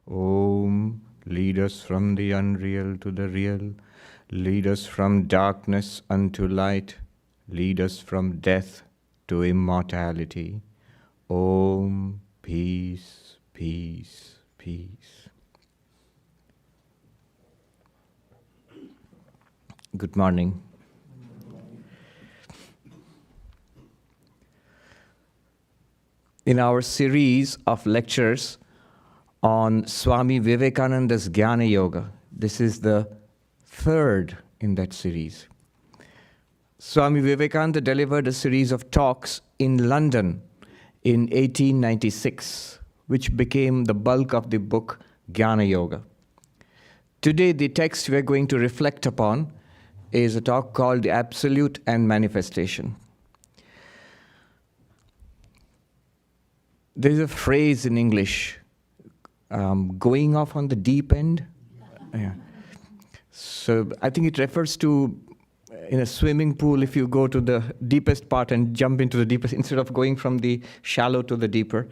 Om, lead us from the unreal to the real. Lead us from darkness unto light. Lead us from death to immortality. Om, peace, peace, peace. Good morning. In our series of lectures on Swami Vivekananda's Jnana Yoga, this is the third in that series. Swami Vivekananda delivered a series of talks in London in 1896, which became the bulk of the book Jnana Yoga. Today, the text we are going to reflect upon is a talk called The Absolute and Manifestation. There's a phrase in English, going off on the deep end. Yeah. So I think it refers to in a swimming pool, if you go to the deepest part and jump into the deepest, instead of going from the shallow to the deeper.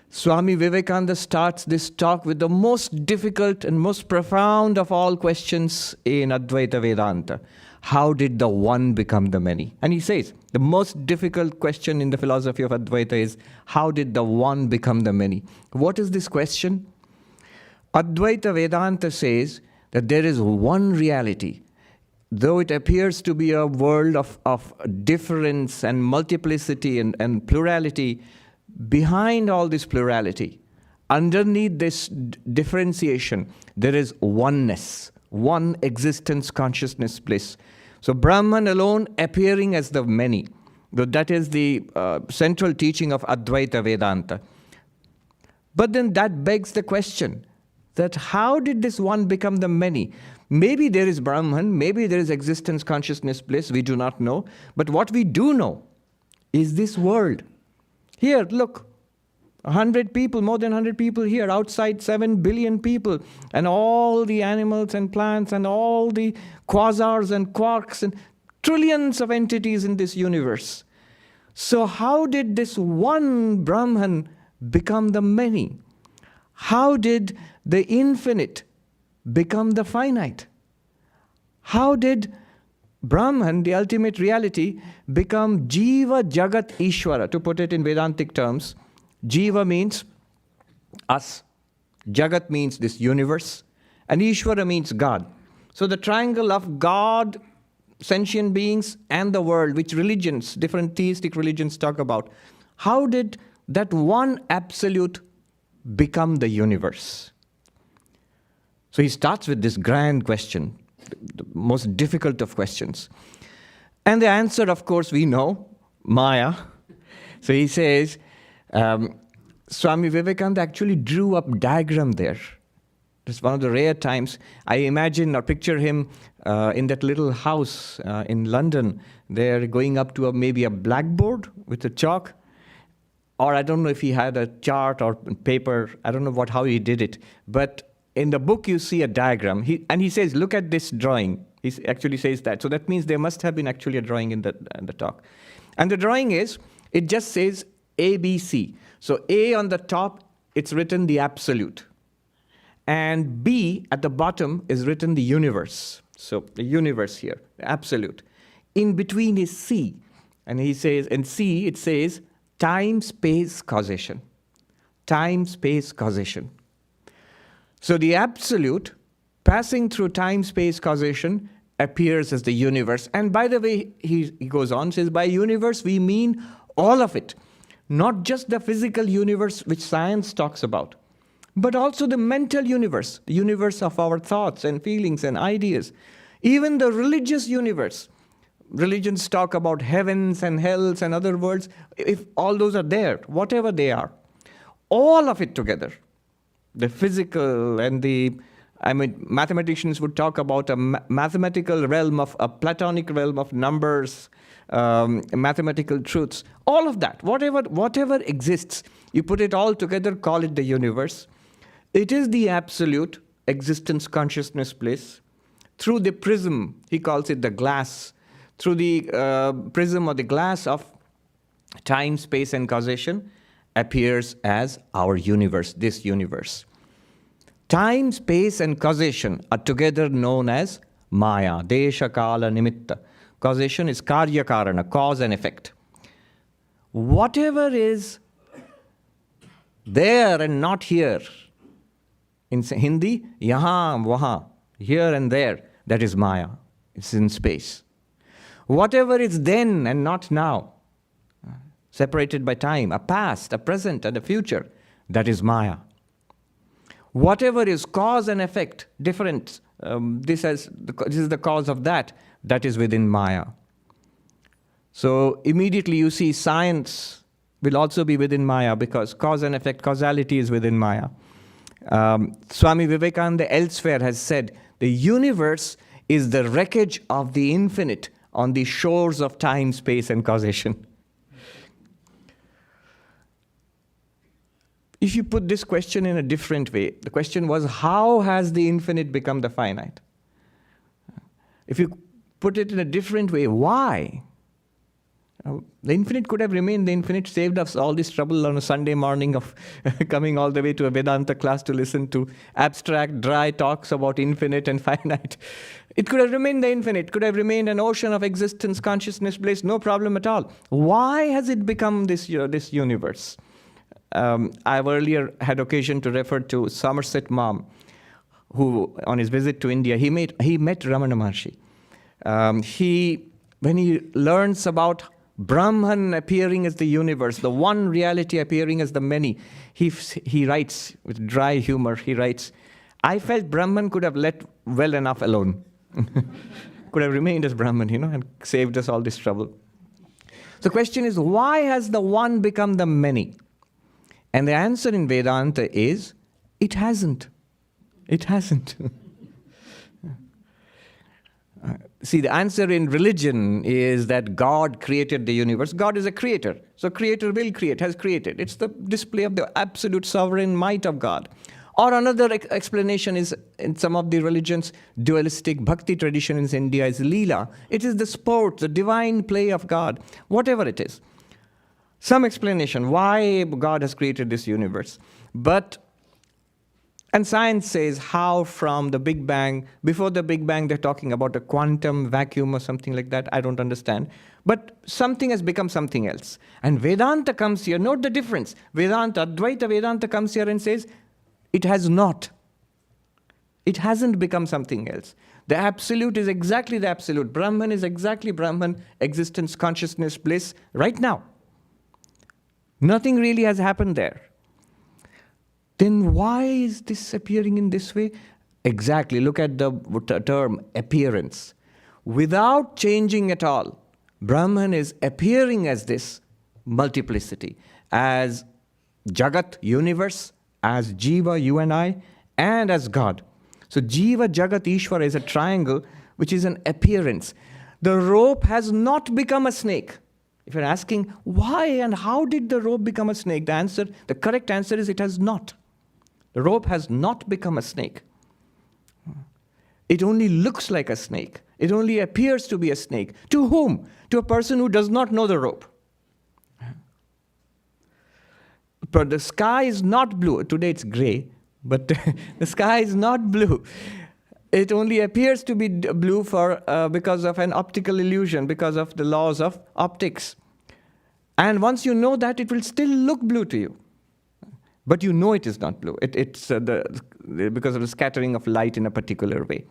Swami Vivekananda starts this talk with the most difficult and most profound of all questions in Advaita Vedanta. How did the one become the many? And he says, the most difficult question in the philosophy of Advaita is, how did the one become the many? What is this question? Advaita Vedanta says that there is one reality. Though it appears to be a world of difference and multiplicity and plurality, behind all this plurality, underneath this differentiation, there is oneness, one existence, consciousness, bliss. So Brahman alone appearing as the many. That is the central teaching of Advaita Vedanta. But then that begs the question that how did this one become the many? Maybe there is Brahman, maybe there is existence, consciousness, bliss, we do not know. But what we do know is this world. Here, look, 100 people, more than 100 people here, outside 7 billion people, and all the animals and plants and all the quasars and quarks and trillions of entities in this universe. So how did this one Brahman become the many? How did the infinite become the finite? How did Brahman, the ultimate reality, become Jiva Jagat Ishvara? To put it in Vedantic terms, Jiva means us, Jagat means this universe, and Ishvara means God. So the triangle of God, sentient beings, and the world, which religions, different theistic religions talk about. How did that one absolute become the universe? So he starts with this grand question, the most difficult of questions. And the answer, of course, we know, Maya. So he says, Swami Vivekananda actually drew up diagram there. It's one of the rare times I imagine or picture him in that little house in London. They're going up to maybe a blackboard with a chalk. Or I don't know if he had a chart or paper. I don't know how he did it. But in the book, you see a diagram. He says, look at this drawing. He actually says that. So that means there must have been actually a drawing in the talk. And the drawing is, it just says A, B, C. So A on the top, it's written the absolute. And B at the bottom is written the universe. So the universe here, the absolute. In between is C. And he says, in C, it says time, space, causation. Time, space, causation. So the absolute, passing through time, space, causation, appears as the universe. And by the way, he goes on, says, by universe we mean all of it. Not just the physical universe which science talks about, but also the mental universe, the universe of our thoughts and feelings and ideas. Even the religious universe. Religions talk about heavens and hells and other worlds. If all those are there, whatever they are, all of it together. The physical and mathematicians would talk about a mathematical realm, a platonic realm of numbers, mathematical truths. All of that, whatever exists, you put it all together, call it the universe. It is the absolute existence, consciousness, bliss. Through the prism, he calls it the glass, through the prism or the glass of time, space, and causation, appears as our universe, this universe. Time, space, and causation are together known as Maya, Desha, Kala, Nimitta. Causation is Karya Karana, cause and effect. Whatever is there and not here, in Hindi, yahan, wahan, here and there, that is Maya. It's in space. Whatever is then and not now, separated by time, a past, a present, and a future, that is Maya. Whatever is cause and effect, different, this is the cause of that, that is within Maya. So immediately you see science will also be within Maya because cause and effect, causality is within Maya. Swami Vivekananda elsewhere has said, the universe is the wreckage of the infinite on the shores of time, space, and causation. If you put this question in a different way, the question was, how has the infinite become the finite? If you put it in a different way, why? The infinite could have remained the infinite, saved us all this trouble on a Sunday morning of coming all the way to a Vedanta class to listen to abstract, dry talks about infinite and finite. It could have remained the infinite, could have remained an ocean of existence, consciousness, bliss, no problem at all. Why has it become this universe? I've earlier had occasion to refer to Somerset Maugham, who, on his visit to India, he met Ramana Maharshi. When he learns about Brahman appearing as the universe, the one reality appearing as the many, he writes with dry humor, he writes, I felt Brahman could have let well enough alone. Could have remained as Brahman, and saved us all this trouble. So the question is, why has the one become the many? And the answer in Vedanta is, it hasn't. It hasn't. See, the answer in religion is that God created the universe. God is a creator. So creator will create, has created. It's the display of the absolute sovereign might of God. Or another explanation is, in some of the religions, dualistic bhakti tradition in India is Leela. It is the sport, the divine play of God, whatever it is. Some explanation why God has created this universe. And science says how from the Big Bang, before the Big Bang they're talking about a quantum vacuum or something like that, I don't understand. But something has become something else. And Vedanta comes here, note the difference. Advaita Vedanta comes here and says, it has not. It hasn't become something else. The absolute is exactly the absolute. Brahman is exactly Brahman, existence, consciousness, bliss, right now. Nothing really has happened there. Then why is this appearing in this way? Exactly, look at the term appearance. Without changing at all, Brahman is appearing as this multiplicity, as Jagat, universe, as Jiva, you and I, and as God. So Jiva, Jagat, Ishvara is a triangle which is an appearance. The rope has not become a snake. If you're asking why and how did the rope become a snake, the correct answer is it has not. The rope has not become a snake. It only looks like a snake. It only appears to be a snake. To whom? To a person who does not know the rope. But the sky is not blue. Today it's gray, but the sky is not blue. It only appears to be blue because of an optical illusion, because of the laws of optics. And once you know that, it will still look blue to you. But you know it is not blue. It's because of the scattering of light in a particular way.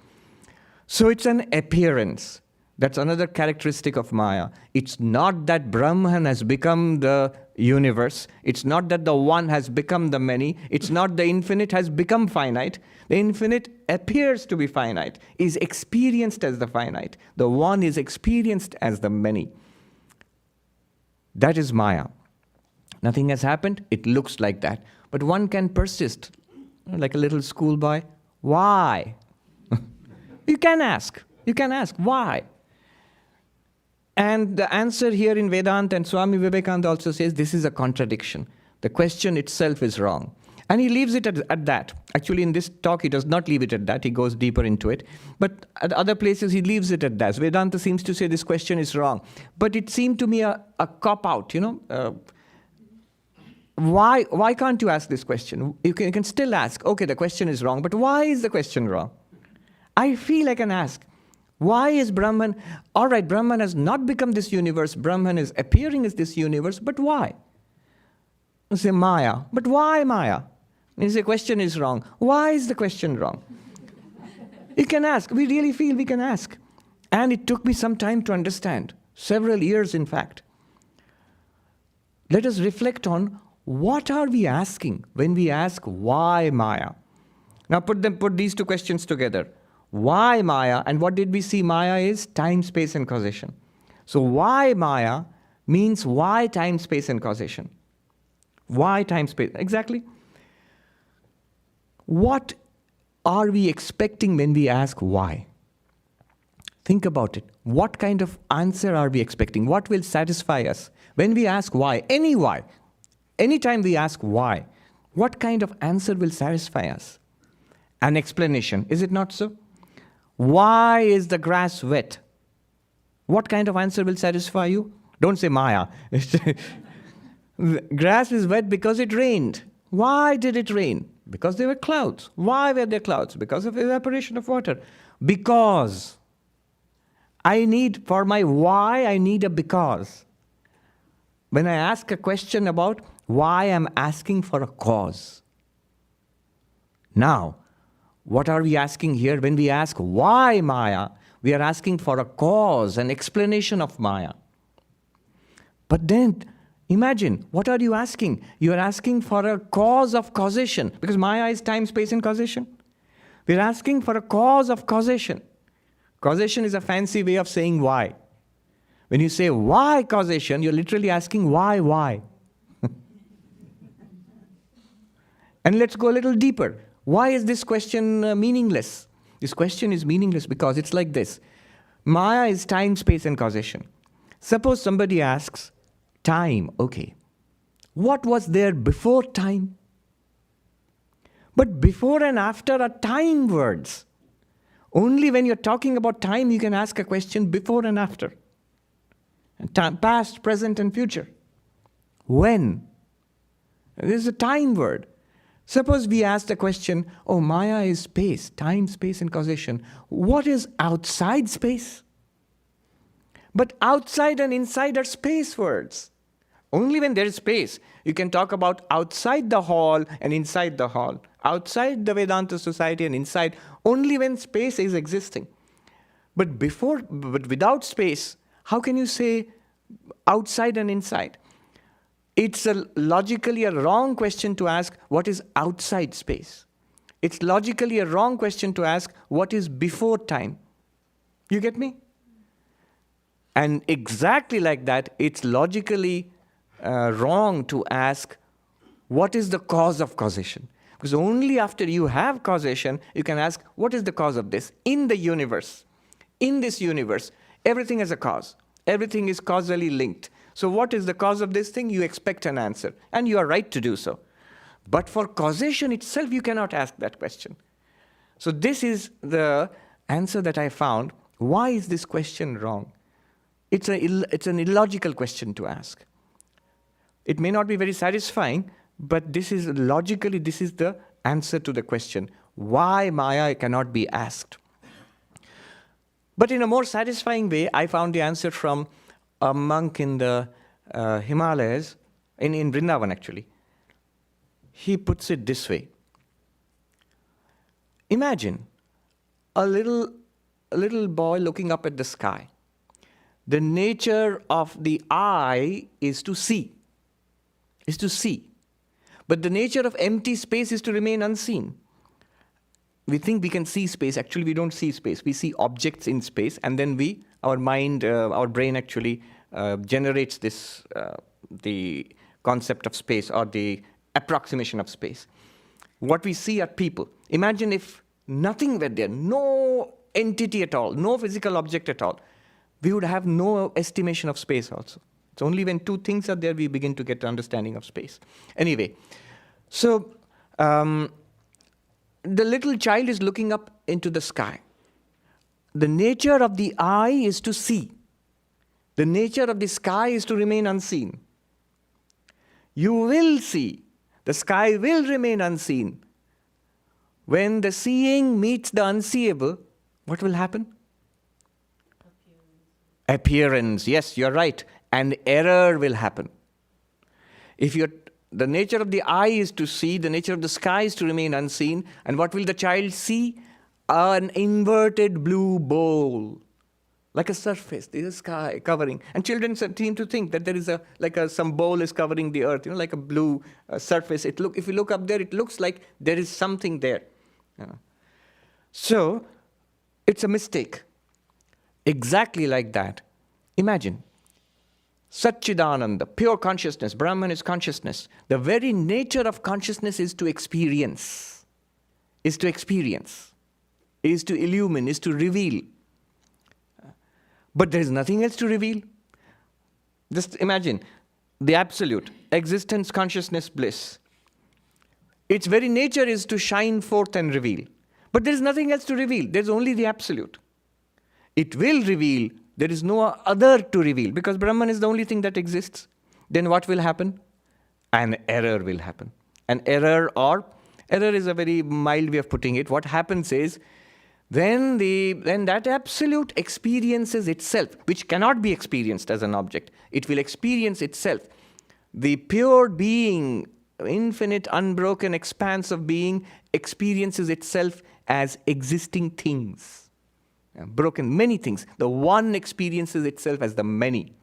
So it's an appearance. That's another characteristic of Maya. It's not that Brahman has become the universe. It's not that the one has become the many. It's not the infinite has become finite. The infinite appears to be finite, is experienced as the finite. The one is experienced as the many. That is Maya. Nothing has happened. It looks like that. But one can persist, like a little schoolboy. Why? You can ask. You can ask, why? And the answer here in Vedanta, and Swami Vivekananda also says, this is a contradiction. The question itself is wrong. And he leaves it at that. Actually, in this talk, he does not leave it at that. He goes deeper into it. But at other places, he leaves it at that. Vedanta seems to say this question is wrong. But it seemed to me a cop-out, Why can't you ask this question? You can still ask, okay, the question is wrong, but why is the question wrong? I feel I can ask, why is Brahman, all right, Brahman has not become this universe, Brahman is appearing as this universe, but why? You say Maya, but why Maya? You say question is wrong. Why is the question wrong? You can ask, we really feel we can ask. And it took me some time to understand, several years in fact. Let us reflect on what are we asking when we ask why Maya? Now put these two questions together. Why Maya, and what did we see Maya is? Time, space and causation. So why Maya means why time, space and causation. Why time, space? Exactly. What are we expecting when we ask why? Think about it. What kind of answer are we expecting? What will satisfy us? When we ask why, anytime we ask why, what kind of answer will satisfy us? An explanation, is it not so? Why is the grass wet? What kind of answer will satisfy you? Don't say Maya. The grass is wet because it rained. Why did it rain? Because there were clouds. Why were there clouds? Because of evaporation of water. Because. For my why, I need a because. When I ask a question about why, I'm asking for a cause. Now, what are we asking here? When we ask why Maya, we are asking for a cause, an explanation of Maya. But then, imagine, what are you asking? You are asking for a cause of causation, because Maya is time, space, and causation. We are asking for a cause of causation. Causation is a fancy way of saying why. When you say why causation, you're literally asking why? And let's go a little deeper. Why is this question meaningless? This question is meaningless because it's like this. Maya is time, space, and causation. Suppose somebody asks, time, okay. What was there before time? But before and after are time words. Only when you're talking about time, you can ask a question before and after. And past, present, and future. When? This is a time word. Suppose we ask the question, oh, Maya is space, time, space, and causation. What is outside space? But outside and inside are space words. Only when there is space, you can talk about outside the hall and inside the hall. Outside the Vedanta society and inside, only when space is existing. But without space, how can you say outside and inside? It's logically a wrong question to ask what is outside space. It's logically a wrong question to ask what is before time. You get me? And exactly like that, it's logically wrong to ask what is the cause of causation. Because only after you have causation, you can ask what is the cause of this in the universe. In this universe, everything has a cause. Everything is causally linked. So what is the cause of this thing? You expect an answer. And you are right to do so. But for causation itself, you cannot ask that question. So this is the answer that I found. Why is this question wrong? It's an illogical question to ask. It may not be very satisfying, but this is the answer to the question. Why Maya cannot be asked? But in a more satisfying way, I found the answer from a monk in the Himalayas, in Vrindavan actually. He puts it this way. Imagine a little boy looking up at the sky. The nature of the eye is to see. But the nature of empty space is to remain unseen. We think we can see space. Actually, we don't see space. We see objects in space, and then our mind, our brain actually generates the concept of space or the approximation of space. What we see are people. Imagine if nothing were there, no entity at all, no physical object at all. We would have no estimation of space also. It's only when two things are there we begin to get an understanding of space. Anyway, so the little child is looking up into the sky. The nature of the eye is to see. The nature of the sky is to remain unseen. You will see. The sky will remain unseen. When the seeing meets the unseeable, what will happen? Appearance. Yes, you're right. And error will happen. The nature of the eye is to see, the nature of the sky is to remain unseen. And what will the child see? An inverted blue bowl. Like a surface, there is a sky covering. And children seem to think that there is some bowl is covering the earth, like a blue surface. If you look up there, it looks like there is something there. So, it's a mistake. Exactly like that. Imagine, Satchidananda, pure consciousness, Brahman is consciousness. The very nature of consciousness is to experience, is to illumine, is to reveal. But there is nothing else to reveal. Just imagine the absolute, existence, consciousness, bliss. Its very nature is to shine forth and reveal. But there is nothing else to reveal. There is only the absolute. It will reveal. There is no other to reveal because Brahman is the only thing that exists. Then what will happen? An error will happen. An error is a very mild way of putting it. What happens is, then that absolute experiences itself, which cannot be experienced as an object. It will experience itself. The pure being, infinite, unbroken expanse of being experiences itself as existing things. Broken, many things. The one experiences itself as the many.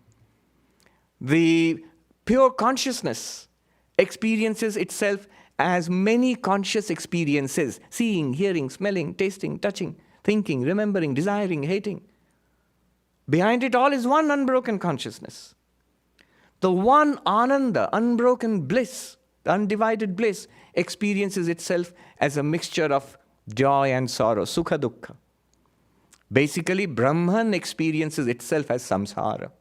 The pure consciousness experiences itself as many conscious experiences, seeing, hearing, smelling, tasting, touching, thinking, remembering, desiring, hating. Behind it all is one unbroken consciousness. The one ananda, unbroken bliss, the undivided bliss, experiences itself as a mixture of joy and sorrow, sukha dukkha. Basically, Brahman experiences itself as samsara.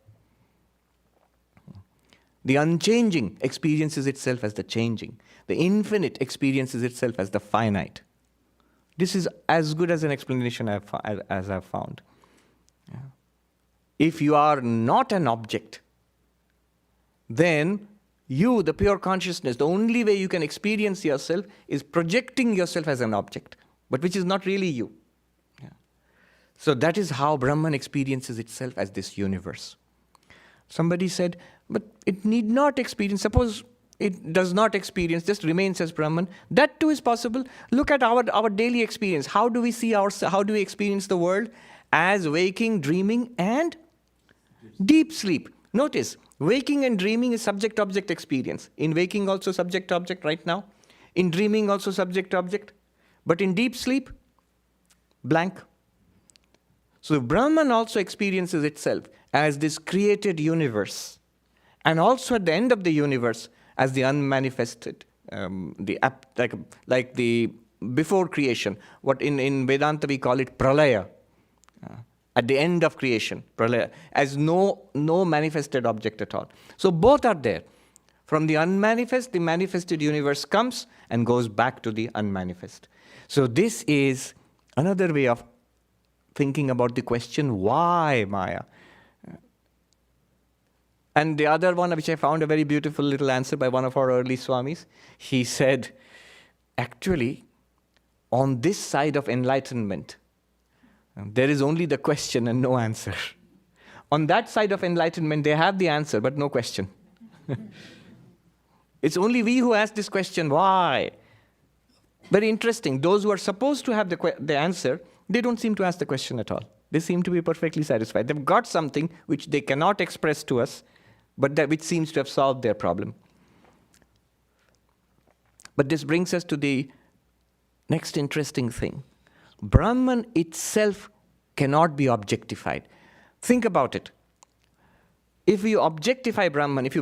The unchanging experiences itself as the changing. The infinite experiences itself as the finite. This is as good as an explanation as I've found. Yeah. If you are not an object, then you, the pure consciousness, the only way you can experience yourself is projecting yourself as an object, but which is not really you. Yeah. So that is how Brahman experiences itself as this universe. Somebody said, but it need not experience. Suppose it does not experience, just remains as Brahman. That too is possible. Look at our daily experience. How do we see how do we experience the world? As waking, dreaming, and deep sleep. Notice, waking and dreaming is subject-object experience. In waking also subject-object right now. In dreaming also subject-object. But in deep sleep, blank. So Brahman also experiences itself as this created universe. And also at the end of the universe as the unmanifested, like the before creation. What in Vedanta we call it pralaya. At the end of creation, pralaya, as no manifested object at all. So both are there. From the unmanifest, the manifested universe comes and goes back to the unmanifest. So this is another way of thinking about the question, why Maya? And the other one, which I found a very beautiful little answer by one of our early Swamis, he said, actually, on this side of enlightenment, there is only the question and no answer. On that side of enlightenment, they have the answer, but no question. It's only we who ask this question, why? Very interesting. Those who are supposed to have the answer, they don't seem to ask the question at all. They seem to be perfectly satisfied. They've got something which they cannot express to us, but which seems to have solved their problem. But this brings us to the next interesting thing. Brahman itself cannot be objectified. Think about it. If you objectify Brahman, if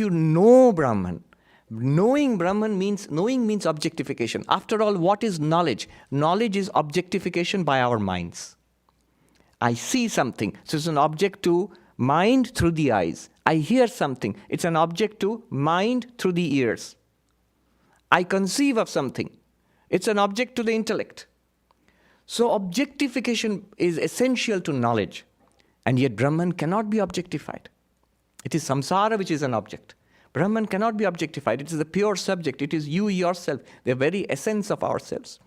you know Brahman, knowing means objectification. After all, what is knowledge? Knowledge is objectification by our minds. I see something, so it's an object to mind through the eyes. I hear something, it's an object to mind through the ears. I conceive of something, it's an object to the intellect. So objectification is essential to knowledge, and yet Brahman cannot be objectified. It is samsara which is an object. Brahman cannot be objectified. It is the pure subject. It is you yourself, the very essence of ourselves.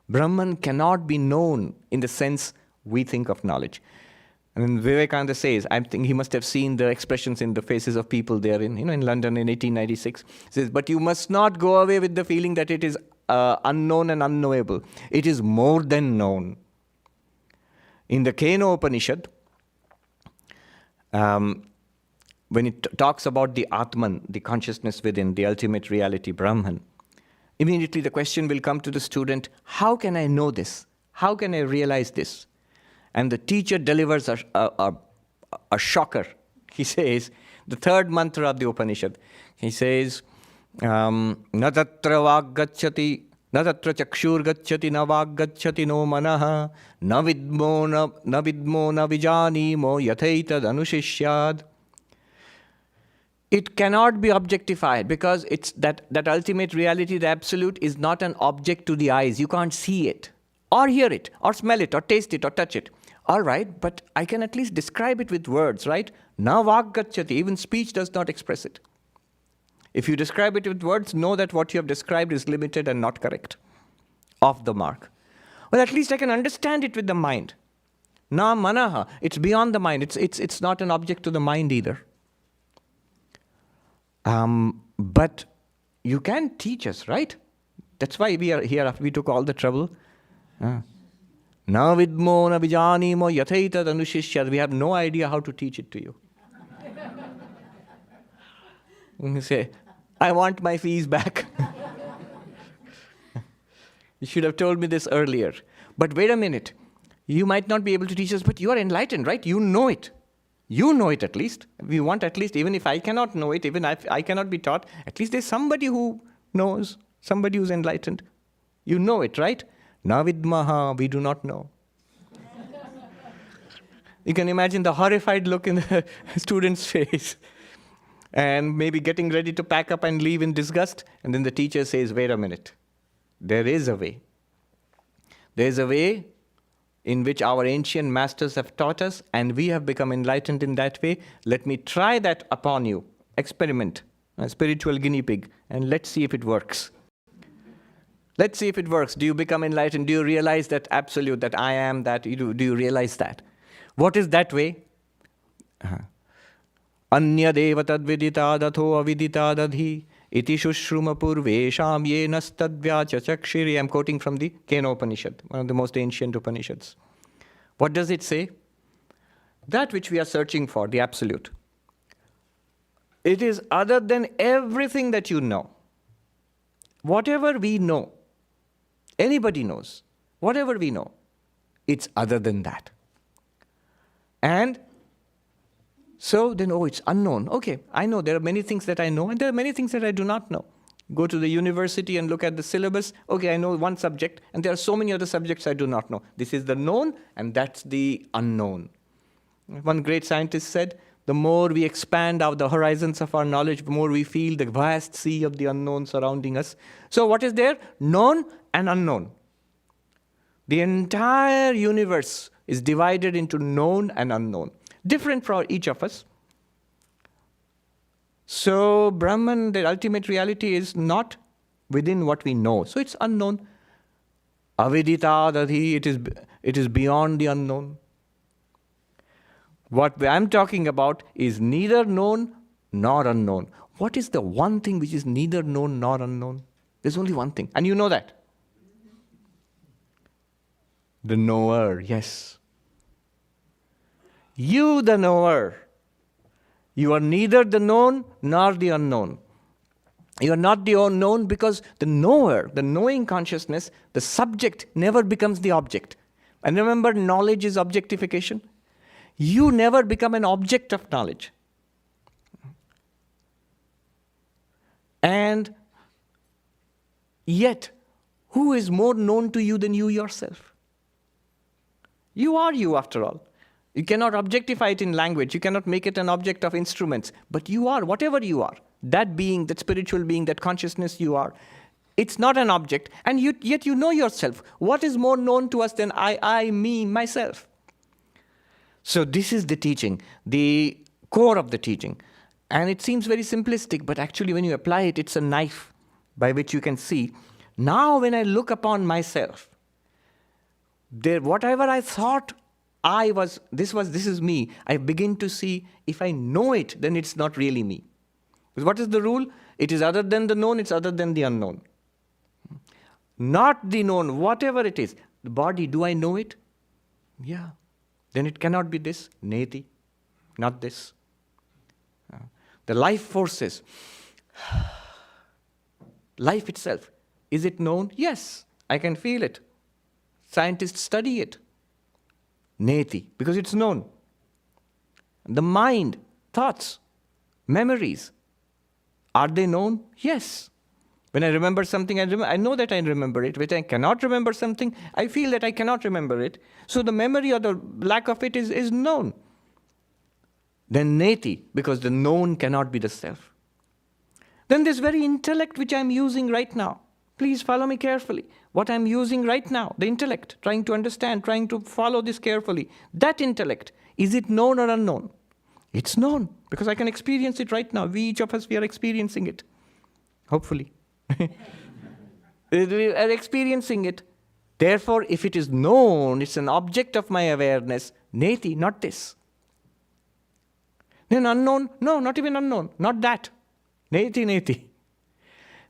Brahman cannot be known in the sense we think of knowledge. And Vivekananda says, I think he must have seen the expressions in the faces of people there in London in 1896. He says, but you must not go away with the feeling that it is unknown and unknowable. It is more than known. In the Keno Upanishad, when it talks about the Atman, the consciousness within, the ultimate reality, Brahman, immediately the question will come to the student, how can I know this? How can I realize this? And the teacher delivers a shocker. He says, the third mantra of the Upanishad, he says, na tatra vag gacchati, na tatra chakshur gacchati, na vag gacchati no manaha, na vidmo na vijanimo yathaitad anushishyad. It cannot be objectified because it's that ultimate reality, the absolute, is not an object to the eyes. You can't see it, or hear it, or smell it, or taste it, or touch it. All right, but I can at least describe it with words, right? Na vag gacchati, even speech does not express it. If you describe it with words, know that what you have described is limited and not correct, off the mark. Well, at least I can understand it with the mind. Na manaha, it's beyond the mind. It's not an object to the mind either. But you can teach us, right? That's why we are here. We took all the trouble. Na vidmo na vijanimo yathaitad anushishyad. We have no idea how to teach it to you. You say, I want my fees back. You should have told me this earlier. But wait a minute. You might not be able to teach us, but you are enlightened, right? You know it. You know it at least. We want at least, even if I cannot know it, even if I cannot be taught, at least there's somebody who knows, somebody who's enlightened. You know it, right? Na vidmaha, we do not know. You can imagine the horrified look in the student's face. And maybe getting ready to pack up and leave in disgust. And then the teacher says, wait a minute. There is a way. There is a way in which our ancient masters have taught us, and we have become enlightened in that way. Let me try that upon you. Experiment. A spiritual guinea pig. And let's see if it works. Let's see if it works. Do you become enlightened? Do you realize that absolute, that I am, that do you realize that? What is that way? Anya deva tadvidita datho avidita dadhi iti shushruma purvesham yenas tadvyacha chakshiri. I'm quoting from the Keno Upanishad, one of the most ancient Upanishads. What does it say? That which we are searching for, the absolute. It is other than everything that you know. Whatever we know, anybody knows, whatever we know, it's other than that. And so then, it's unknown. Okay, I know there are many things that I know and there are many things that I do not know. Go to the university and look at the syllabus. Okay, I know one subject and there are so many other subjects I do not know. This is the known and that's the unknown. One great scientist said, the more we expand out the horizons of our knowledge, the more we feel the vast sea of the unknown surrounding us. So what is there? Known and unknown. The entire universe is divided into known and unknown, different for each of us. So Brahman, the ultimate reality, is not within what we know. So it's unknown. Avidita dadhi, it is beyond the unknown. What I'm talking about is neither known nor unknown. What is the one thing which is neither known nor unknown? There's only one thing, and you know that. The knower, yes. You, the knower. You are neither the known nor the unknown. You are not the unknown because the knower, the knowing consciousness, the subject never becomes the object. And remember, knowledge is objectification. You never become an object of knowledge. And yet, who is more known to you than you yourself? You are you, after all. You cannot objectify it in language. You cannot make it an object of instruments. But you are, whatever you are, that being, that spiritual being, that consciousness you are, it's not an object. And yet you know yourself. What is more known to us than I, me, myself? So this is the teaching, the core of the teaching. And it seems very simplistic, but actually when you apply it, it's a knife by which you can see. Now when I look upon myself, whatever I thought this is me, I begin to see, if I know it, then it's not really me. Because what is the rule? It is other than the known, it's other than the unknown. Not the known, whatever it is. The body, do I know it? Yeah. Then it cannot be this, neti, not this. The life forces, life itself, is it known? Yes, I can feel it. Scientists study it. Neti, because it's known. The mind, thoughts, memories, are they known? Yes. When I remember something, I know that I remember it. When I cannot remember something, I feel that I cannot remember it. So the memory or the lack of it is known. Then neti, because the known cannot be the self. Then this very intellect which I'm using right now, please follow me carefully. What I'm using right now, the intellect, trying to understand, trying to follow this carefully, that intellect, is it known or unknown? It's known, because I can experience it right now. Each of us, we are experiencing it. Hopefully. We are experiencing it. Therefore, if it is known, it's an object of my awareness, neti, not this. Then unknown? No, not even unknown. Not that. Neti, neti.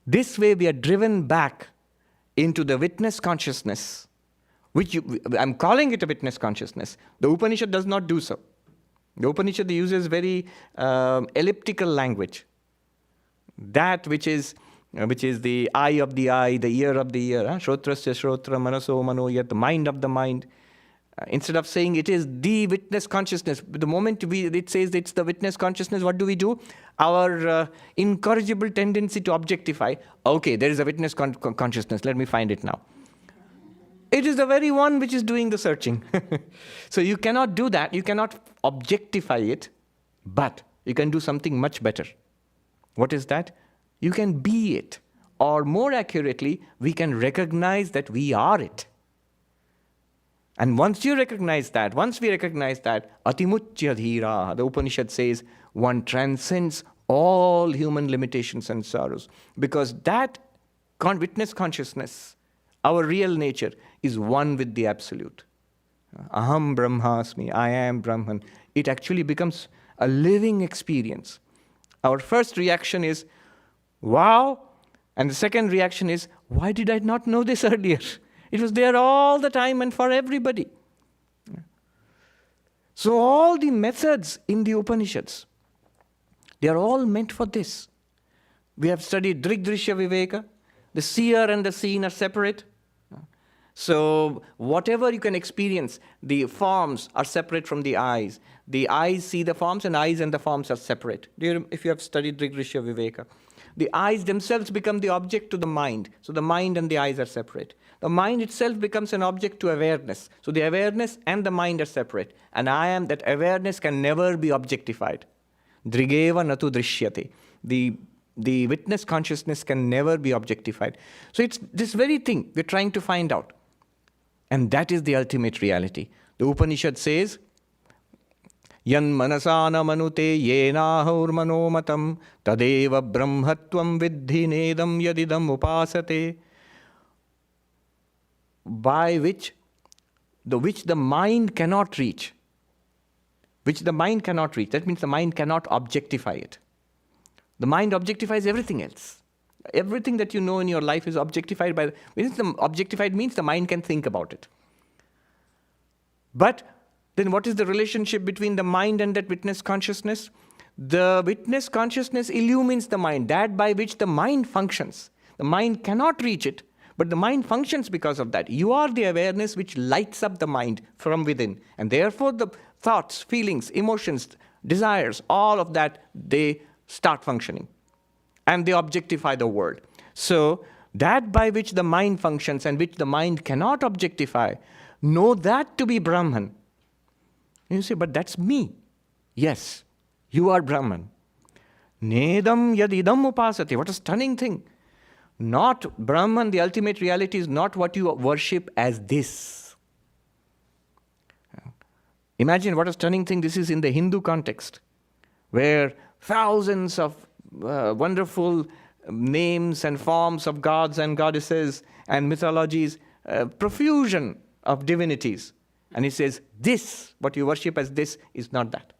This way we are driven back into the witness consciousness, I'm calling it a witness consciousness. The Upanishad does not do so. The Upanishad uses very elliptical language. That which is the eye of the eye, the ear of the ear, shrotrasya shrotra, manaso manoyat, the mind of the mind. Instead of saying it is the witness consciousness, the moment it says it's the witness consciousness, what do? Our incorrigible tendency to objectify. Okay, there is a witness consciousness, let me find it now. It is the very one which is doing the searching. So you cannot do that, you cannot objectify it, but you can do something much better. What is that? You can be it. Or more accurately, we can recognize that we are it. And once we recognize that, atimuchya dhira, the Upanishad says, one transcends all human limitations and sorrows. Because that witness consciousness, our real nature, is one with the Absolute. Aham Brahmasmi, I am Brahman. It actually becomes a living experience. Our first reaction is, wow. And the second reaction is, why did I not know this earlier? It was there all the time and for everybody. So all the methods in the Upanishads, they are all meant for this. We have studied Drigdrishya Viveka. The seer and the seen are separate. So whatever you can experience, the forms are separate from the eyes. The eyes see the forms, and eyes and the forms are separate. If you have studied Drigdrishya Viveka. The eyes themselves become the object to the mind. So the mind and the eyes are separate. The mind itself becomes an object to awareness. So the awareness and the mind are separate. And that awareness can never be objectified. Drigeva natu drishyate. The witness consciousness can never be objectified. So it's this very thing we're trying to find out. And that is the ultimate reality. The Upanishad says, Yan manasana manute yenahur manomatam tadeva brahmatvam vidhi nedam yadidam upasate. By which the mind cannot reach. Which the mind cannot reach. That means the mind cannot objectify it. The mind objectifies everything else. Everything that you know in your life is objectified by... Objectified means the mind can think about it. But then what is the relationship between the mind and that witness consciousness? The witness consciousness illumines the mind, that by which the mind functions. The mind cannot reach it, but the mind functions because of that. You are the awareness which lights up the mind from within. And therefore the thoughts, feelings, emotions, desires, all of that, they start functioning. And they objectify the world. So that by which the mind functions and which the mind cannot objectify, know that to be Brahman. And you say, but that's me. Yes, you are Brahman. Nedam yadidam upasate. What a stunning thing. Not Brahman, the ultimate reality is not what you worship as this. Imagine what a stunning thing this is in the Hindu context, where thousands of wonderful names and forms of gods and goddesses and mythologies, profusion of divinities. And he says, this, what you worship as this, is not that.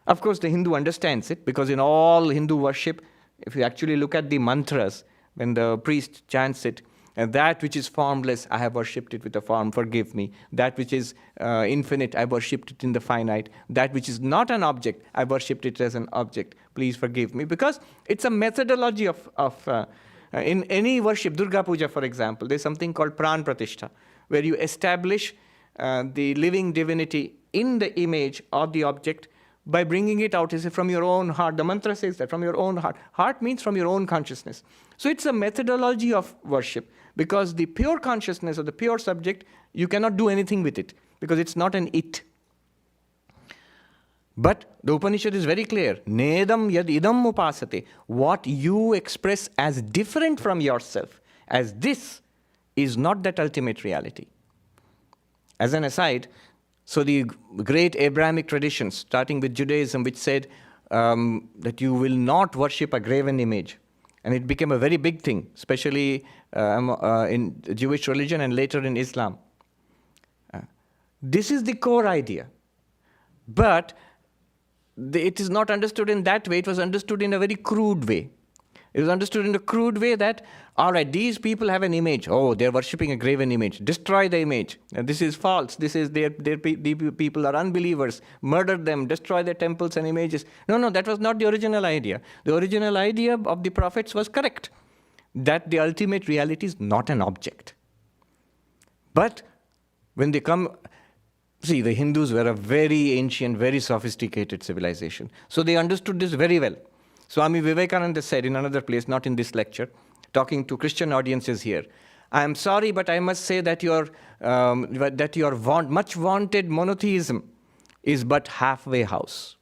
Of course, the Hindu understands it, because in all Hindu worship, if you actually look at the mantras, when the priest chants it, and that which is formless, I have worshipped it with a form, forgive me. That which is infinite, I worshipped it in the finite. That which is not an object, I worshipped it as an object. Please forgive me. Because it's a methodology of in any worship, Durga Puja, for example, there's something called Pran Pratishtha, where you establish the living divinity in the image of the object by bringing it out from your own heart. The mantra says that, from your own heart. Heart means from your own consciousness. So it's a methodology of worship, because the pure consciousness of the pure subject, you cannot do anything with it, because it's not an it. But the Upanishad is very clear. Nedam yad idam upasate. What you express as different from yourself, as this, is not that ultimate reality. As an aside, so the great Abrahamic traditions, starting with Judaism, which said that you will not worship a graven image. And it became a very big thing, especially in Jewish religion and later in Islam. This is the core idea. But it is not understood in that way. It was understood in a very crude way. It was understood in a crude way that, all right, these people have an image. Oh, they're worshipping a graven image. Destroy the image. And this is false. This is the people are unbelievers. Murder them. Destroy their temples and images. No, that was not the original idea. The original idea of the prophets was correct, that the ultimate reality is not an object. But when they come, see, the Hindus were a very ancient, very sophisticated civilization. So they understood this very well. Swami Vivekananda said in another place, not in this lecture, talking to Christian audiences here, I am sorry, but I must say that your much vaunted monotheism is but halfway house.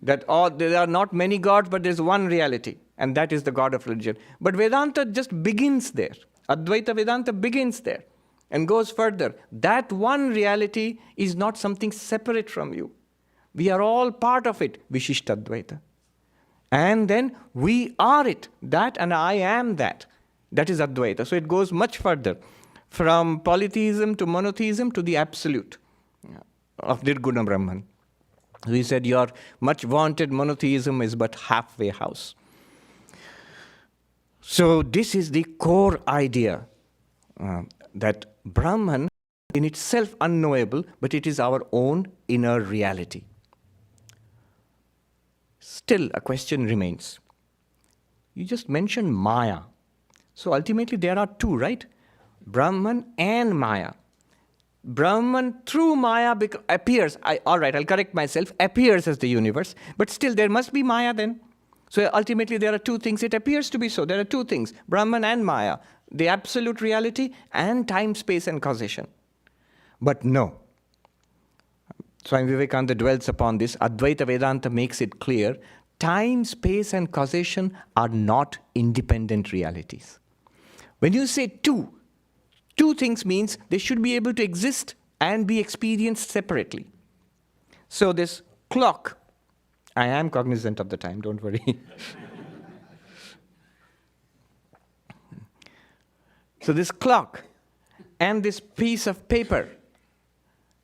That there are not many gods, but there's one reality, and that is the God of religion. But Vedanta just begins there. Advaita Vedanta begins there and goes further. That one reality is not something separate from you. We are all part of it, Vishishtadvaita. And then we are it, that and I am that. That is Advaita. So it goes much further, from polytheism to monotheism to the absolute of Nirguna Brahman. We said your much vaunted monotheism is but halfway house. So this is the core idea, that Brahman in itself unknowable, but it is our own inner reality. Still, a question remains. You just mentioned Maya. So ultimately there are two, right? Brahman and Maya. Brahman through Maya appears, all right, I'll correct myself, appears as the universe, but still there must be Maya then. So ultimately there are two things. It appears to be so. There are two things, Brahman and Maya, the absolute reality and time, space and causation. But no. Swami Vivekananda dwells upon this. Advaita Vedanta makes it clear. Time, space, and causation are not independent realities. When you say two things means they should be able to exist and be experienced separately. So this clock, I am cognizant of the time, don't worry. So this clock and this piece of paper,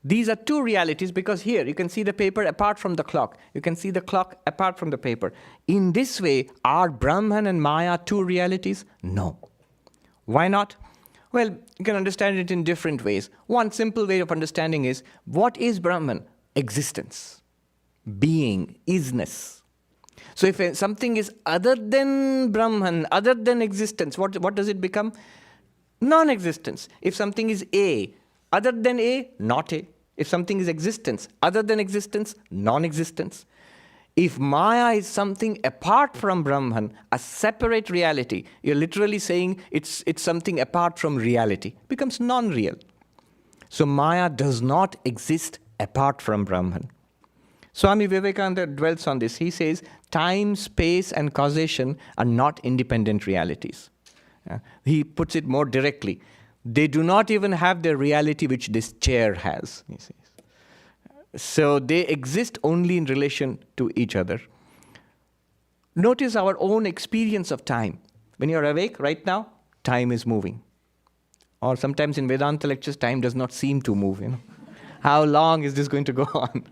these are two realities, because here you can see the paper apart from the clock. You can see the clock apart from the paper. In this way, are Brahman and Maya two realities? No. Why not? Well, you can understand it in different ways. One simple way of understanding is, what is Brahman? Existence, being, isness. So if something is other than Brahman, other than existence, what does it become? Non-existence. If something is A, other than A, not A. If something is existence, other than existence, non-existence. If Maya is something apart from Brahman, a separate reality, you're literally saying it's something apart from reality. It becomes non-real. So Maya does not exist apart from Brahman. Swami Vivekananda dwells on this. He says, time, space, and causation are not independent realities. He puts it more directly. They do not even have the reality which this chair has, he says. So they exist only in relation to each other. Notice our own experience of time. When you're awake right now, time is moving. Or sometimes in Vedanta lectures, time does not seem to move. How long is this going to go on?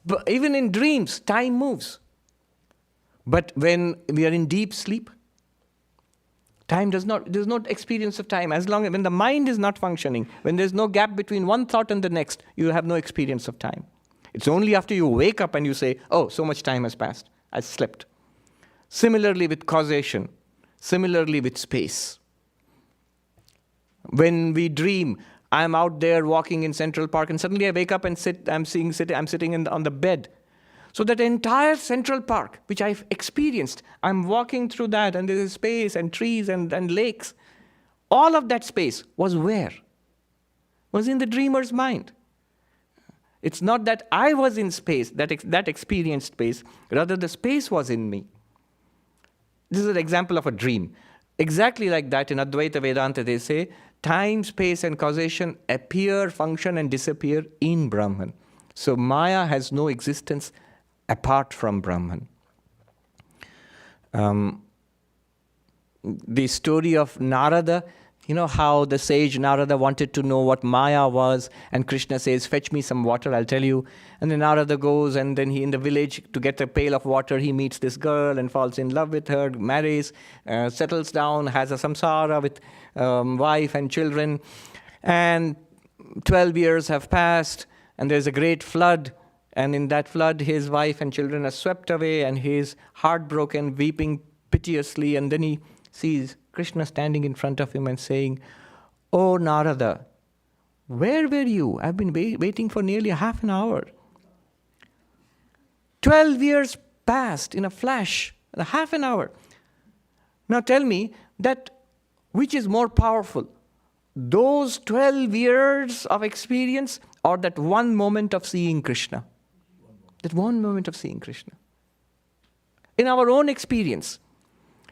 But even in dreams, time moves. But when we are in deep sleep, there's no experience of time. When the mind is not functioning, when there's no gap between one thought and the next, you have no experience of time. It's only after you wake up and you say, oh, so much time has passed. I slept. Similarly with causation. Similarly with space. When we dream, I'm out there walking in Central Park and suddenly I wake up and I'm sitting on the bed. So that entire Central Park, which I've experienced, I'm walking through that and there's space and trees and lakes. All of that space was where? Was in the dreamer's mind. It's not that I was in space, that experienced space, rather the space was in me. This is an example of a dream. Exactly like that in Advaita Vedanta they say, time, space and causation appear, function and disappear in Brahman. So Maya has no existence apart from Brahman. The story of Narada, how the sage Narada wanted to know what Maya was, and Krishna says, fetch me some water, I'll tell you. And then Narada goes, and then he in the village, to get a pail of water, he meets this girl and falls in love with her, marries, settles down, has a samsara with wife and children. And 12 years have passed, and there's a great flood. And in that flood, his wife and children are swept away, and he is heartbroken, weeping piteously. And then he sees Krishna standing in front of him and saying, "Oh, Narada, where were you? I've been waiting for nearly half an hour. 12 years passed in a flash, in a half an hour. Now tell me, that which is more powerful? Those 12 years of experience or that one moment of seeing Krishna?" That one moment of seeing Krishna. In our own experience,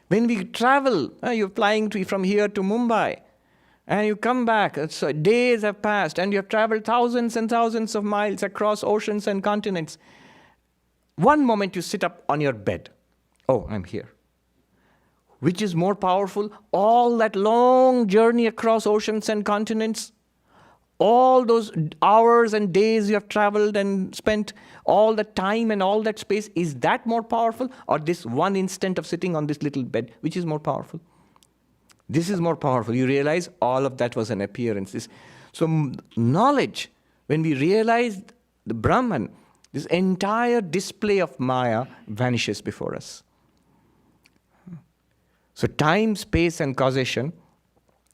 when we travel, you're flying from here to Mumbai, and you come back, so days have passed, and you have traveled thousands and thousands of miles across oceans and continents. One moment you sit up on your bed. Oh, I'm here. Which is more powerful? All that long journey across oceans and continents, all those hours and days you have traveled and spent, all the time and all that space, is that more powerful? Or this one instant of sitting on this little bed, which is more powerful? This is more powerful. You realize all of that was an appearance. So knowledge, when we realize the Brahman, this entire display of Maya vanishes before us. So time, space and causation,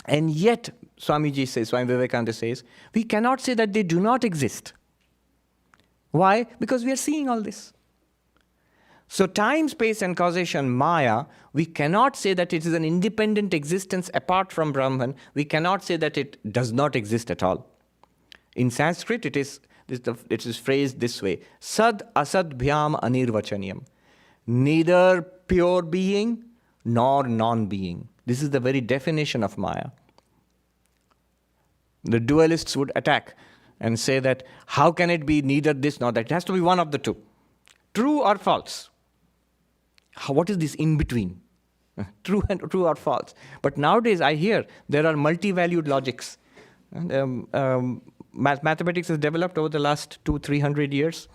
and yet Swami Vivekananda says, we cannot say that they do not exist. Why? Because we are seeing all this. So time, space and causation, Maya, we cannot say that it is an independent existence apart from Brahman. We cannot say that it does not exist at all. In Sanskrit, it is phrased this way: Sad asad bhyam anirvachaniyam. Neither pure being nor non-being. This is the very definition of Maya. The dualists would attack and say that how can it be neither this nor that? It has to be one of the two. True or false? What is this in between? True or false? But nowadays I hear there are multi-valued logics. Mathematics has developed over the last 200-300 years.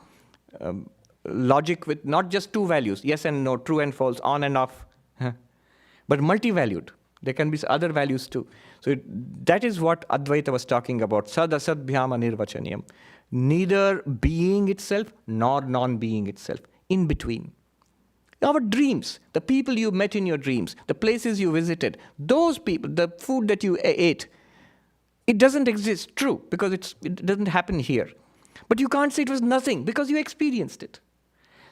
Logic with not just two values, yes and no, true and false, on and off, but multi-valued. There can be other values too. So that is what Advaita was talking about. Sad asad bhyam anirvachaniyam. Neither being itself nor non-being itself. In between. Our dreams, the people you met in your dreams, the places you visited, those people, the food that you ate, it doesn't exist, true, because it doesn't happen here. But you can't say it was nothing because you experienced it.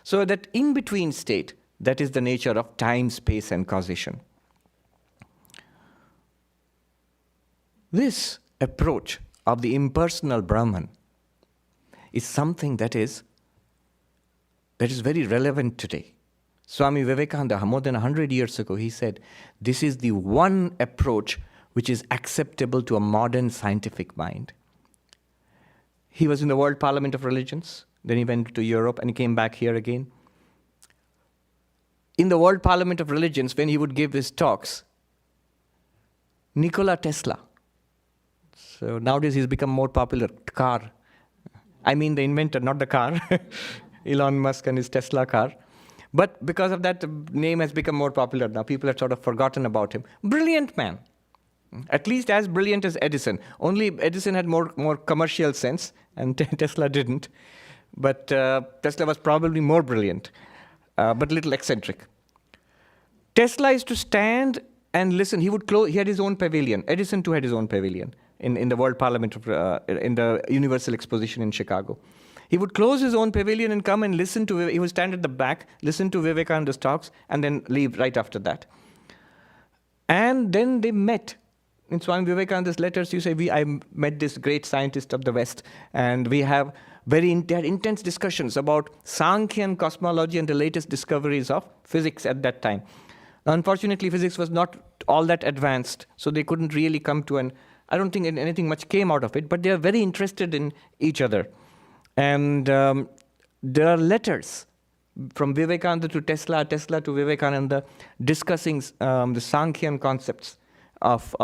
So that in-between state, that is the nature of time, space and causation. This approach of the impersonal Brahman is something that is very relevant today. Swami Vivekananda, more than 100 years ago, he said, this is the one approach which is acceptable to a modern scientific mind. He was in the World Parliament of Religions. Then he went to Europe and he came back here again. In the World Parliament of Religions, when he would give his talks, Nikola Tesla. So nowadays he's become more popular. Car. I mean the inventor, not the car. Elon Musk and his Tesla car. But because of that, the name has become more popular. Now people have sort of forgotten about him. Brilliant man. At least as brilliant as Edison. Only Edison had more commercial sense, and Tesla didn't. But Tesla was probably more brilliant, but a little eccentric. Tesla used to stand and listen. He had his own pavilion. Edison too had his own pavilion in the World Parliament, in the Universal Exposition in Chicago. He would close his own pavilion and come and listen to, he would stand at the back, listen to Vivekananda's talks, and then leave right after that. And then they met. In Swami Vivekananda's letters, you say, I met this great scientist of the West, and we have they had intense discussions about Sankhyan cosmology and the latest discoveries of physics at that time. Unfortunately, physics was not all that advanced, so they couldn't really come to I don't think anything much came out of it, but they are very interested in each other. And there are letters from Vivekananda to Tesla, Tesla to Vivekananda, discussing the Sankhyan concepts of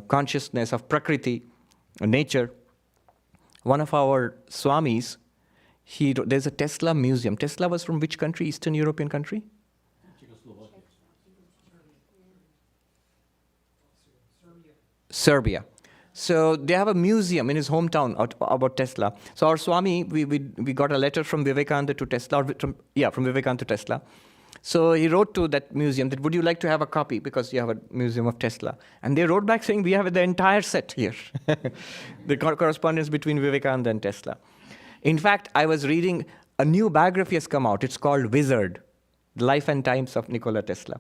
consciousness, of Prakriti, nature. One of our Swamis, there's a Tesla museum. Tesla was from which country? Eastern European country? Serbia. So they have a museum in his hometown about Tesla. So our Swami, we got a letter from Vivekananda to Tesla, from Vivekananda to Tesla. So he wrote to that museum that, would you like to have a copy, because you have a museum of Tesla? And they wrote back saying, we have the entire set here. The correspondence between Vivekananda and Tesla. In fact, I was reading, a new biography has come out. It's called Wizard, The Life and Times of Nikola Tesla.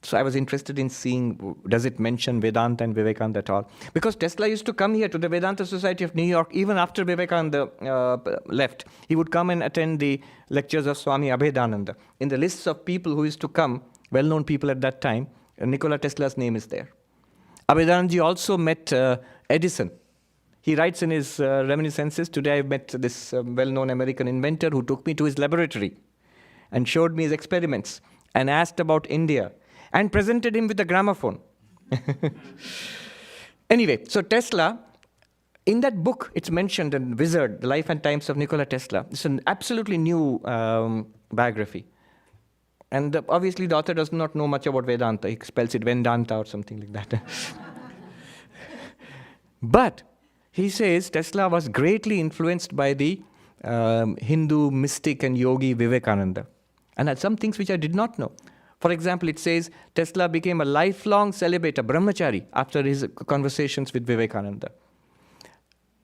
So I was interested in seeing, does it mention Vedanta and Vivekananda at all? Because Tesla used to come here to the Vedanta Society of New York, even after Vivekananda left. He would come and attend the lectures of Swami Abhedananda. In the lists of people who used to come, well-known people at that time, Nikola Tesla's name is there. Abhedanandaji also met Edison. He writes in his reminiscences, today I met this well-known American inventor who took me to his laboratory and showed me his experiments and asked about India, and presented him with a gramophone. Anyway, so Tesla, in that book, it's mentioned in Wizard, The Life and Times of Nikola Tesla. It's an absolutely new biography. And obviously the author does not know much about Vedanta. He spells it Vedanta or something like that. But he says Tesla was greatly influenced by the Hindu mystic and yogi Vivekananda. And had some things which I did not know. For example, it says Tesla became a lifelong celibate, a brahmachari, after his conversations with Vivekananda.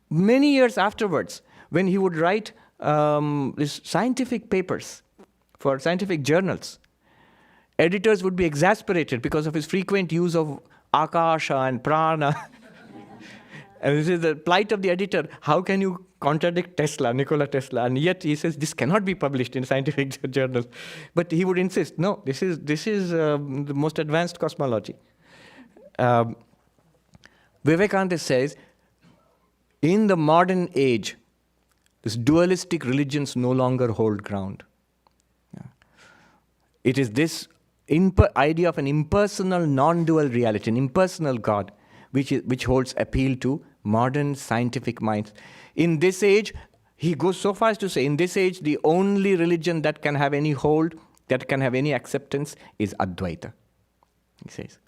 Many years afterwards, when he would write these scientific papers for scientific journals, editors would be exasperated because of his frequent use of akasha and prana. And this is the plight of the editor. How can you contradict Tesla, Nikola Tesla? And yet he says this cannot be published in scientific journals. But he would insist, no, this is the most advanced cosmology. Vivekananda says, in the modern age, these dualistic religions no longer hold ground. It is this idea of an impersonal, non-dual reality, an impersonal God, which holds appeal to modern scientific minds. In this age, he goes so far as to say, in this age, the only religion that can have any hold, that can have any acceptance, is Advaita, he says.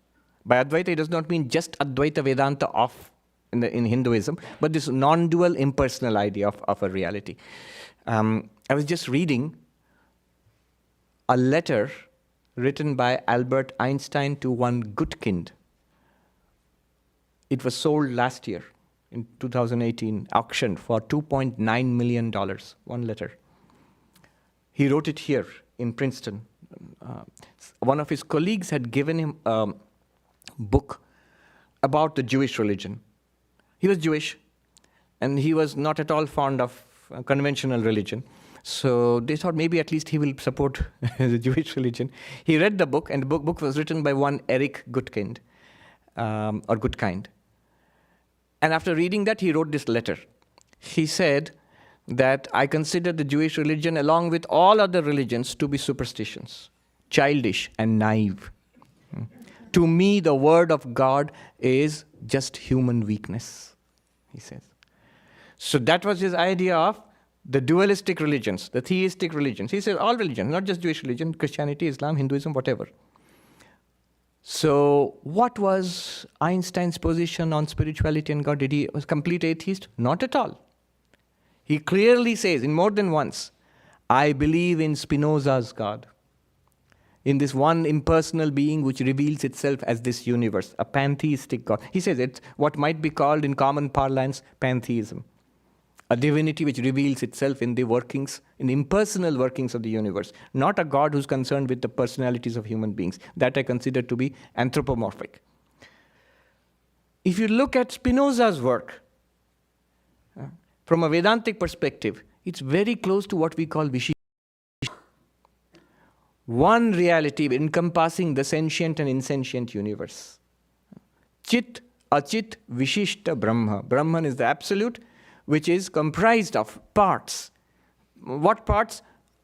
By Advaita, he does not mean just Advaita Vedanta in Hinduism, but this non-dual, impersonal idea of a reality. I was just reading a letter written by Albert Einstein to one Gutkind. It was sold last year, in 2018, auctioned for $2.9 million, one letter. He wrote it here in Princeton. One of his colleagues had given him a book about the Jewish religion. He was Jewish, and he was not at all fond of conventional religion. So they thought maybe at least he will support the Jewish religion. He read the book, and the book was written by one Eric Gutkind, or Gutkind. And after reading that, he wrote this letter. He said that I consider the Jewish religion, along with all other religions, to be superstitions, childish and naive. To me, the word of God is just human weakness, he says. So that was his idea of the dualistic religions, the theistic religions. He said all religions, not just Jewish religion, Christianity, Islam, Hinduism, whatever. So what was Einstein's position on spirituality and God? Did he was complete atheist? Not at all. He clearly says in more than once, I believe in Spinoza's God, in this one impersonal being which reveals itself as this universe, a pantheistic God. He says it's what might be called in common parlance pantheism, a divinity which reveals itself in the workings, in the impersonal workings of the universe, not a God who's concerned with the personalities of human beings. That I consider to be anthropomorphic. If you look at Spinoza's work, from a Vedantic perspective, it's very close to what we call Vishishtha. One reality encompassing the sentient and insentient universe. Chit, Achit, Vishishta, Brahma. Brahman is the absolute, which is comprised of parts. What parts?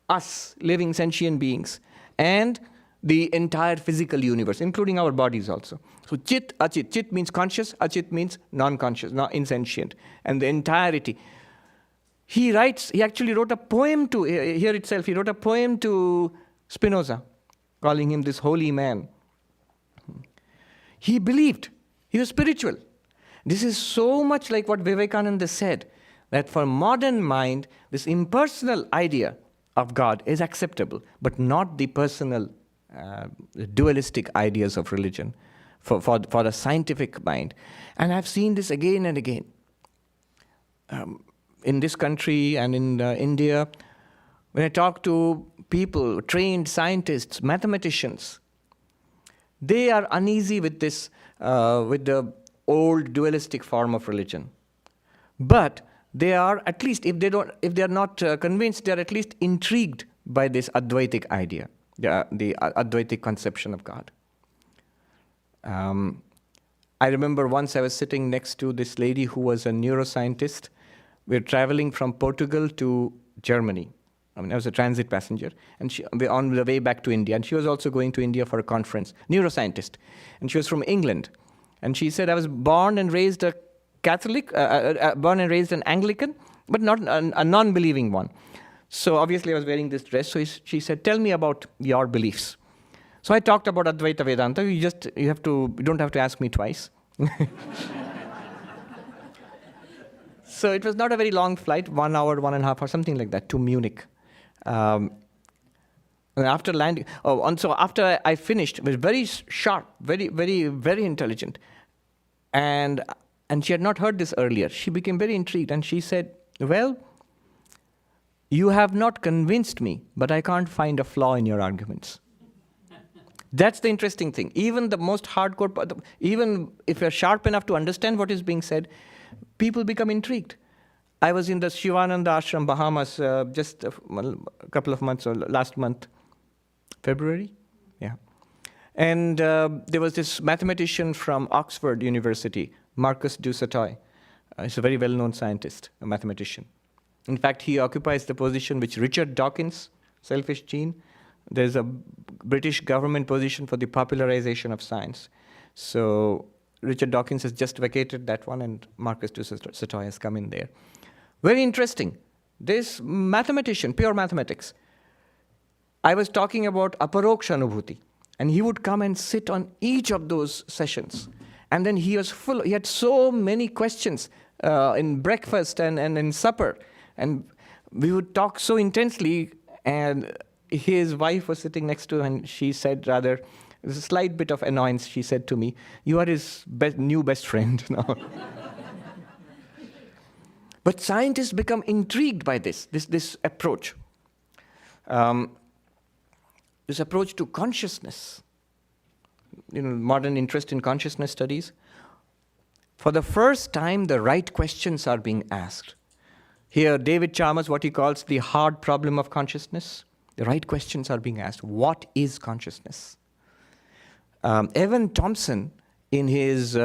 Us, living sentient beings, and the entire physical universe, including our bodies also. So Chit, Achit. Chit means conscious, Achit means non-conscious, not insentient. And the entirety. He actually wrote a poem to, here itself, he wrote a poem to Spinoza, calling him this holy man. He believed, he was spiritual. This is so much like what Vivekananda said, that for modern mind, this impersonal idea of God is acceptable, but not the personal, dualistic ideas of religion for the scientific mind. And I've seen this again and again. In this country and in India, when I talk to people, trained scientists, mathematicians, they are uneasy with this, with the old dualistic form of religion. But they are, at least if they are not convinced, they are at least intrigued by this Advaitic idea, the Advaitic conception of God. I remember once I was sitting next to this lady who was a neuroscientist. We're traveling from Portugal to Germany. I was a transit passenger, and we're on the way back to India. And she was also going to India for a conference, neuroscientist. And she was from England. And she said, I was born and raised a Catholic, born and raised an Anglican, but not a non-believing one. So obviously I was wearing this dress. So she said, tell me about your beliefs. So I talked about Advaita Vedanta. You don't have to ask me twice. So it was not a very long flight, 1 hour, 1.5 hours, something like that, to Munich. And after landing, so after I finished, it was very sharp, very, very, very intelligent. And she had not heard this earlier. She became very intrigued, and she said, well, you have not convinced me, but I can't find a flaw in your arguments. That's the interesting thing. Even the most hardcore, even if you're sharp enough to understand what is being said, people become intrigued. I was in the Shivananda Ashram, Bahamas, just a couple of months, or last month, February? Yeah. And there was this mathematician from Oxford University, Marcus du Sautoy. He's a very well-known scientist, a mathematician. In fact, he occupies the position which Richard Dawkins, selfish gene, there's a British government position for the popularization of science. So Richard Dawkins has just vacated that one, and Marcus du Sautoy has come in there. Very interesting. This mathematician, pure mathematics, I was talking about aparoksha anubhuti, and he would come and sit on each of those sessions. And then he was full, he had so many questions in breakfast and in supper. And we would talk so intensely, and his wife was sitting next to him, and she said, rather, there's a slight bit of annoyance, she said to me, you are his new best friend now. But scientists become intrigued by this approach. This approach to consciousness, modern interest in consciousness studies. For the first time, the right questions are being asked. Here, David Chalmers, what he calls the hard problem of consciousness, the right questions are being asked. What is consciousness? Evan Thompson, in his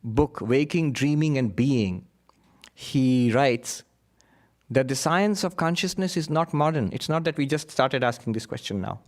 book, Waking, Dreaming, and Being, he writes that the science of consciousness is not modern. It's not that we just started asking this question now.